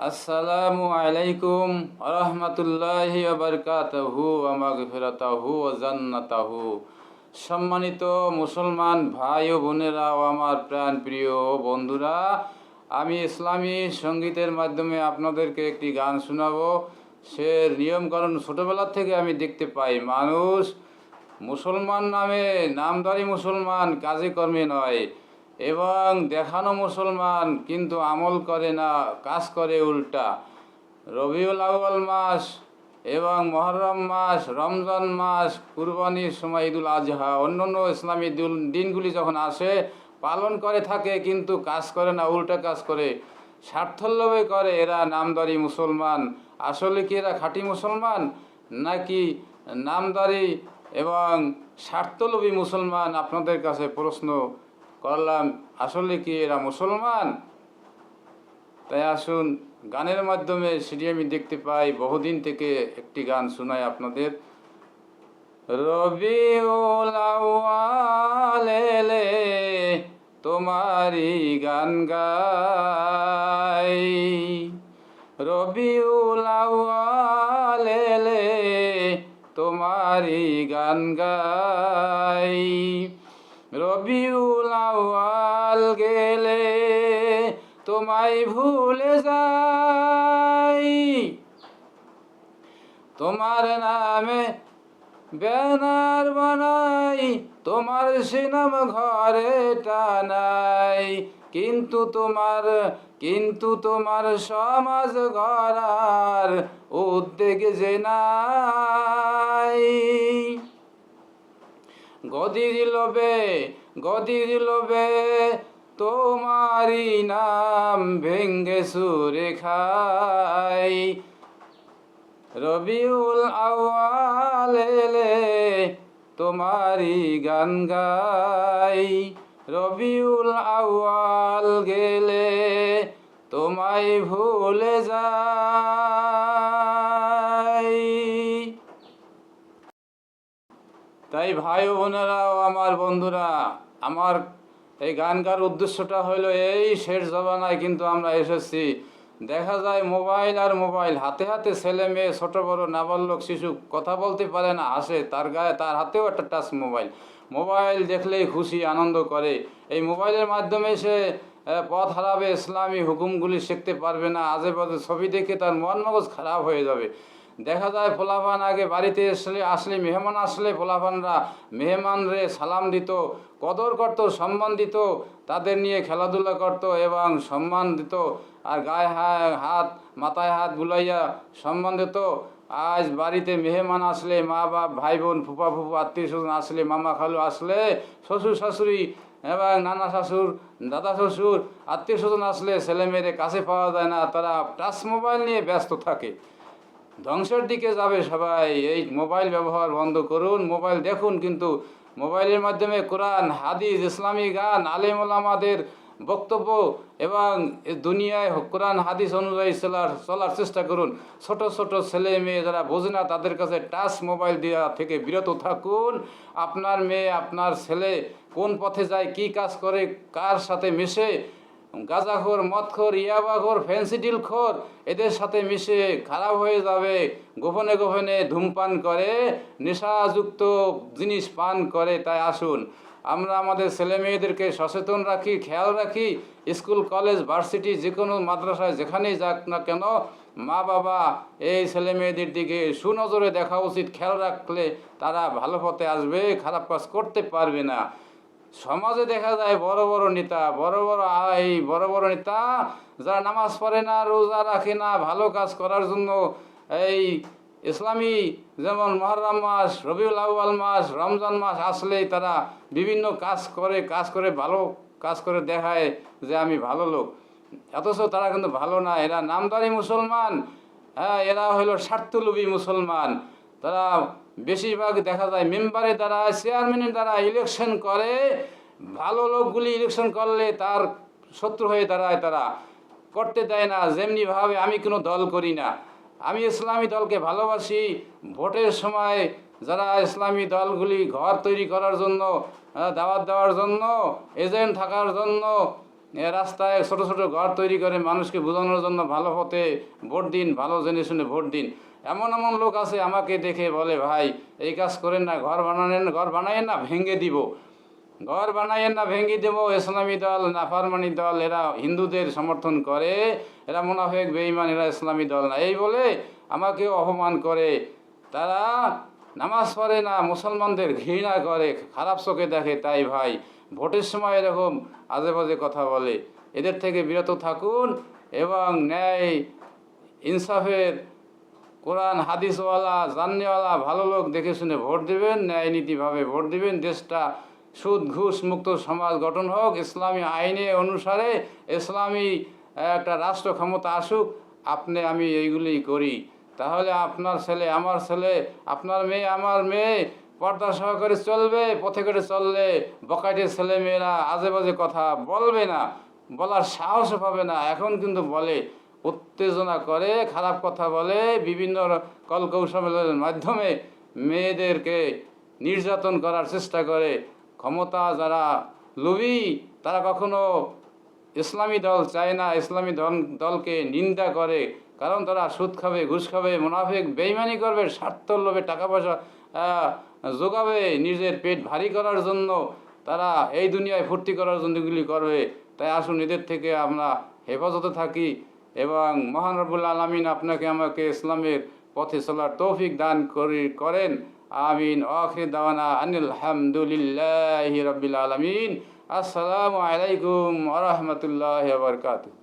আসসালামু আলাইকুম রহমতুল্লাহি বারকাতুহু ওয়া মাগফিরাতুহু ওয়া জান্নাতাহু। সম্মানিত মুসলমান ভাই ও বোনেরা ও আমার প্রাণ প্রিয় বন্ধুরা, আমি ইসলামী সঙ্গীতের মাধ্যমে আপনাদেরকে একটি গান শোনাবো। সে নিয়মকানুন ছোটোবেলা থেকে আমি দেখতে পাই, মানুষ মুসলমান নামে নামধারী মুসলমান, কাজে কর্মে নয়, এবং দেখানো মুসলমান কিন্তু আমল করে না, কাজ করে উল্টা। রবিউল আউয়াল মাস এবং মহরম মাস, রমজান মাস, কুরবানির সময়, ঈদুল আজহা, অন্যান্য ইসলামী দিনগুলি যখন আসে পালন করে থাকে, কিন্তু কাজ করে না, উল্টা কাজ করে, স্বার্থলোভে করে। এরা নামদারি মুসলমান। আসলে কি এরা খাঁটি মুসলমান, নাকি নামদারি এবং স্বার্থলোভী মুসলমান? আপনাদের কাছে প্রশ্ন করলাম, আসলে কি এরা মুসলমান? তাই আসুন, গানের মাধ্যমে সেটি আমি দেখতে পাই। বহুদিন থেকে একটি গান শোনাই আপনাদের। রবিউল আউয়াল এলে তোমারি গান গাই, রবিউল আউয়াল এলে তোমারি গান গাই, রবিউল আউয়াল গেলে তোমায় ভুলে যাই, তোমার নামে ব্যানার বানাই, তোমার সিনাম ঘরে টানাই, কিন্তু তোমার সমাজ গড়ার উদ্যোগ যে নাই। গদির লোভে তোমারি নাম ভেঙ্গে সুরে খাই, রবিউল আউয়াল এলে তোমারি গান গাই, রবিউল আউয়াল গেলে তোমায় ভুলে যাই। তাই ভাই বোনেরা ও আমার বন্ধুরা, আমার এই গান গাওয়ার উদ্দেশ্যটা হলো এই, শেষ জমানায় কিন্তু আমরা এসেছি। দেখা যায় মোবাইল আর মোবাইল, হাতে হাতে ছেলে মেয়ে, ছোটো বড়ো, নাবালক শিশু কথা বলতে পারে না, আসে তার গায়ে, তার হাতেও একটা টাচ মোবাইল। মোবাইল দেখলেই খুশি, আনন্দ করে। এই মোবাইলের মাধ্যমে সে পথ হারাবে, ইসলামী হুকুমগুলি শিখতে পারবে না, আজে বাজে ছবি দেখে তার মন মগজ খারাপ হয়ে যাবে। দেখা যায় পোলাপান আগে বাড়িতে আসলে মেহমান আসলে পোলাপানরা মেহমানরে সালাম দিত, কদর করত, সম্মান দিত, তাদের নিয়ে খেলাধুলা করত এবং সম্মান দিত, আর গায়ে মাথায় হাত বুলাইয়া সম্মান দিত। আজ বাড়িতে মেহমান আসলে, মা বাপ, ভাই বোন, ফুপা ফুপু, আত্মীয় স্বজন আসলে, মামা খালু আসলে, শ্বশুর শাশুড়ি এবং নানা শ্বশুর, দাদা শ্বশুর, আত্মীয় স্বজন আসলে ছেলে মেয়েদের কাছে পাওয়া যায় না, তারা টাচ মোবাইল নিয়ে ব্যস্ত থাকে। ধ্বংসের দিকে যাবে সবাই। এই মোবাইল ব্যবহার বন্ধ করুন, মোবাইল দেখুন, কিন্তু মোবাইলের মাধ্যমে কোরআন, হাদিস, ইসলামী গান, আলেম ওলামাদের বক্তব্য এবং দুনিয়ায় কোরআন হাদিস অনুযায়ী চলার চেষ্টা করুন। ছোট ছোট ছেলে মেয়ে যারা বোঝে না, তাদের কাছে টাচ মোবাইল দেওয়া থেকে বিরত থাকুন। আপনার মেয়ে, আপনার ছেলে কোন পথে যায়, কি কাজ করে, কার সাথে মিশে, গাঁজাখোর, মদখোর, ইয়াবাখোর, ফেন্সিডিলখোর, এদের সাথে মিশে খারাপ হয়ে যাবে। গোপনে গোপনে ধূমপান করে, নেশাযুক্ত জিনিস পান করে। তাই আসুন, আমরা আমাদের ছেলে মেয়েদেরকে সচেতন রাখি, খেয়াল রাখি। স্কুল, কলেজ, ভার্সিটি, যে কোনো মাদ্রাসায় যেখানেই যাক না কেন, মা বাবা এই ছেলে মেয়েদের দিকে সুনজরে দেখা উচিত। খেয়াল রাখলে তারা ভালো পথে আসবে, খারাপ কাজ করতে পারবে না। সমাজে দেখা যায় বড় বড় নেতা, বড় বড় নেতা যারা নামাজ পড়ে না, রোজা রাখে না, ভালো কাজ করার জন্য এই ইসলামী যেমন মহরম মাস, রবিউল আউয়াল মাস, রমজান মাস আসলেই তারা বিভিন্ন কাজ করে ভালো কাজ করে দেখায় যে আমি ভালো লোক, অথচ তারা কিন্তু ভালো না। এরা নামদারি মুসলমান, হ্যাঁ, এরা হলো স্বার্থলোভী মুসলমান। তারা বেশিরভাগ দেখা যায় মেম্বারের দ্বারা, চেয়ারম্যানের দ্বারা ইলেকশন করে। ভালো লোকগুলি ইলেকশন করলে তার শত্রু হয়ে দাঁড়ায়, তারা করতে দেয় না। যেমনিভাবে আমি কোনো দল করি না, আমি ইসলামী দলকে ভালোবাসি। ভোটের সময় যারা ইসলামী দলগুলি ঘর তৈরি করার জন্য, দাওয়াত দেওয়ার জন্য, এজেন্ট থাকার জন্য এ রাস্তায় ছোট ছোট ঘর তৈরি করে মানুষকে বোঝানোর জন্য ভালো পথে ভোট দিন, ভালো জেনে শুনে ভোট দিন। এমন এমন লোক আছে আমাকে দেখে বলে, ভাই এই কাজ করেন না, ঘর বানায়েন না, ভেঙে দিব। ঘর বানাইয়েন না, ভেঙে দেব। ইসলামী দল, নাফরমানি দল, এরা হিন্দুদের সমর্থন করে, এরা মুনাফিক বেঈমান, এরা ইসলামী দল না, এই বলে আমাকেও অপমান করে। তারা নামাজ পড়ে না, মুসলমানদের ঘৃণা করে, খারাপ চোখে দেখে। তাই ভাই ভোটের সময় এরকম আজে বাজে কথা বলে, এদের থেকে বিরত থাকুন এবং ন্যায় ইনসাফের, কোরআন হাদিসওয়ালা, জাননেওয়ালা ভালো লোক দেখে শুনে ভোট দেবেন, ন্যায় নীতিভাবে ভোট দেবেন। দেশটা সুদ ঘুষ মুক্ত সমাজ গঠন হোক, ইসলামী আইনে অনুসারে ইসলামী একটা রাষ্ট্র ক্ষমতা আসুক। আপনি আমি এইগুলি করি, তাহলে আপনার ছেলে আমার ছেলে, আপনার মেয়ে আমার মেয়ে পর্দা সহকারে চলবে। পথে করে চললে বকাটের ছেলে মেয়েরা আজে বাজে কথা বলবে না, বলার সাহস পাবে না। এখন কিন্তু বলে, উত্তেজনা করে, খারাপ কথা বলে, বিভিন্ন কলকৌশলের মাধ্যমে মেয়েদেরকে নির্যাতন করার চেষ্টা করে। ক্ষমতা যারা লোভী, তারা কখনো ইসলামী দল চায় না, ইসলামী দলকে নিন্দা করে। কারণ তারা সুদ খাবে, ঘুষ খাবে, মুনাফিক বেইমানি করবে, স্বার্থর লোভে টাকা পয়সা জোগাবে, নিজের পেট ভারী করার জন্য, তারা এই দুনিয়ায় ফুর্তি করার জন্য এগুলি করবে। তাই আসুন এদের থেকে আমরা হেফাজতে থাকি এবং মহান রব্বুল আলামিন আপনাকে আমাকে ইসলামের পথে চলার তৌফিক দান করেন। আমিন। আখির দাওয়ানা আনিল হামদুলিল্লাহি রাব্বিল আলামিন। আসসালামু আলাইকুম ওয়া রাহমাতুল্লাহি ওয়া বারাকাতুহু।